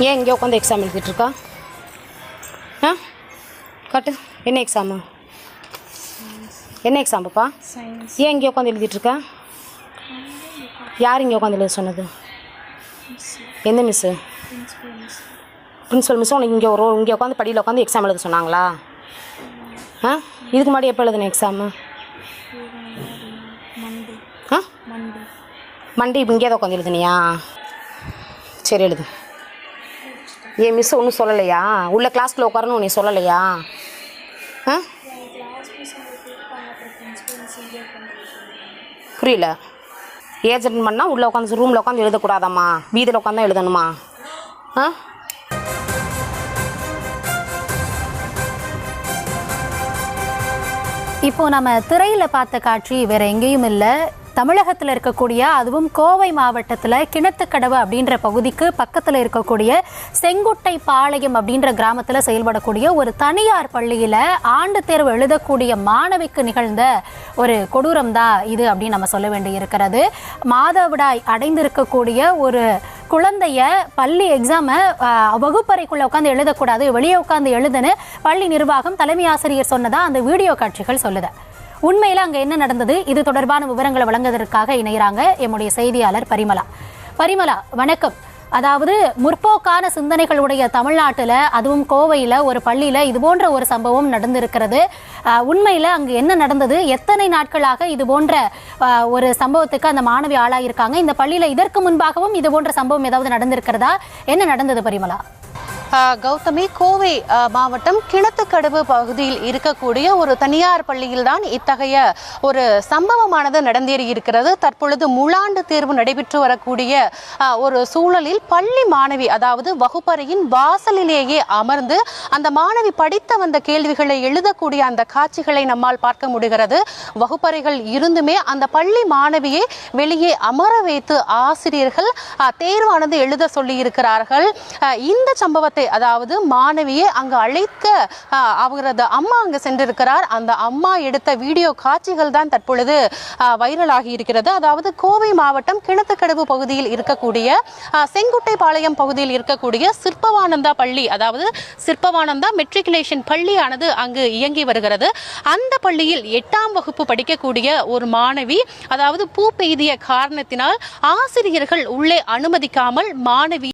ஏன் இங்கே உட்காந்து எக்ஸாம் எழுதிட்டுருக்கா? ஆ காட்டு, என்ன எக்ஸாமு? என்ன எக்ஸாம் பாப்பா? ஏன் இங்கே உட்காந்து எழுதிட்டுருக்கா? யார் இங்கே உட்காந்து எழுத சொன்னது? எந்த மிஸ்ஸு? பிரின்ஸிபல் மிஸ்ஸும் உனக்கு இங்கே உட்காந்து படியில் உட்காந்து எக்ஸாம் எழுத சொன்னாங்களா? ஆ இதுக்கு முன்னாடி எப்போ எழுதுன எக்ஸாமு? ஆ மண்டே இப்போ இங்கே தான் உட்காந்து எழுதுனியா? சரி எழுது. ஏன் மிஸ் ஒன்றும் சொல்லலையா? உள்ள கிளாஸ்க்குள்ளே உட்காரணும் உன்னை சொல்லலையா? ஆ புரியல. ஏஜ் அட்டன் பண்ணால் உள்ளே உட்காந்து ரூமில் உட்காந்து எழுதக்கூடாதாம்மா? வீதியில் உட்காந்து எழுதணுமா? ஆ இப்போ நம்ம திரையில் பார்த்த காட்சி வேற எங்கேயும் இல்லை, தமிழகத்தில் இருக்கக்கூடிய, அதுவும் கோவை மாவட்டத்தில் கிணத்துக்கடவு அப்படின்ற பகுதிக்கு பக்கத்தில் இருக்கக்கூடிய செங்குட்டை பாளையம் அப்படின்ற கிராமத்தில் செயல்படக்கூடிய ஒரு தனியார் பள்ளியில் ஆண்டு தேர்வு எழுதக்கூடிய மாணவிக்கு நிகழ்ந்த ஒரு கொடூரம் தான் இது அப்படின்னு நம்ம சொல்ல வேண்டி இருக்கிறது. மாதவிடாய் அடைந்திருக்கக்கூடிய ஒரு குழந்தைய பள்ளி எக்ஸாமை வகுப்பறைக்குள்ளே உட்காந்து எழுதக்கூடாது, வெளியே உட்காந்து எழுதுன்னு பள்ளி நிர்வாகம் தலைமை ஆசிரியர் சொன்னதா அந்த வீடியோ காட்சிகள் சொல்லுது. உண்மையில் அங்கே என்ன நடந்தது, இது தொடர்பான விவரங்களை வழங்குவதற்காக இணைகிறாங்க எம்முடைய செய்தியாளர் பரிமலா. வணக்கம். அதாவது முற்போக்கான சிந்தனைகளுடைய தமிழ்நாட்டில், அதுவும் கோவையில் ஒரு பள்ளியில் இது போன்ற ஒரு சம்பவம் நடந்திருக்கிறது. உண்மையில் அங்கே என்ன நடந்தது, எத்தனை நாட்களாக இது போன்ற ஒரு சம்பவத்துக்கு அந்த மாணவி ஆளாயிருக்காங்க? இந்த பள்ளியில் இதற்கு முன்பாகவும் இது போன்ற சம்பவம் ஏதாவது நடந்திருக்கிறதா? என்ன நடந்தது பரிமலா? கௌதமி, கோவை மாவட்டம் கிணத்துக்கடவு பகுதியில் இருக்கக்கூடிய ஒரு தனியார் பள்ளியில் தான் இத்தகைய ஒரு சம்பவமானது நடந்தேறி இருக்கிறது. தற்பொழுது முழாண்டு தேர்வு நடைபெற்று வரக்கூடிய ஒரு சூழலில் பள்ளி மாணவி, அதாவது வகுப்பறையின் வாசலிலேயே அமர்ந்து அந்த மாணவி படித்த வந்த கேள்விகளை எழுதக்கூடிய அந்த காட்சிகளை நம்மால் பார்க்க முடிகிறது. வகுப்பறைகள் இருந்துமே அந்த பள்ளி மாணவியை வெளியே அமர வைத்து ஆசிரியர்கள் தேர்வானது எழுத சொல்லி இருக்கிறார்கள். இந்த சம்பவத்தை, அதாவது மாணவியை அங்கு அழைக்க அவரது அம்மா அங்கு சென்றிருக்கிறார். அந்த அம்மா எடுத்த வீடியோ காட்சிகள் தான் தற்பொழுது வைரலாகி இருக்கிறது. அதாவது கோவை மாவட்டம் கிணத்துக்கடவு பகுதியில் இருக்கக்கூடிய செங்குட்டை பாளையம் பகுதியில் இருக்கக்கூடிய சிற்பவானந்தா பள்ளி, அதாவது சிற்பவானந்தா மெட்ரிகுலேஷன் பள்ளியானது அங்கு இயங்கி வருகிறது. அந்த பள்ளியில் 8ஆம் வகுப்பு படிக்கக்கூடிய ஒரு மாணவி, அதாவது பூ பெய்திய காரணத்தினால் ஆசிரியர்கள் உள்ளே அனுமதிக்காமல் மாணவி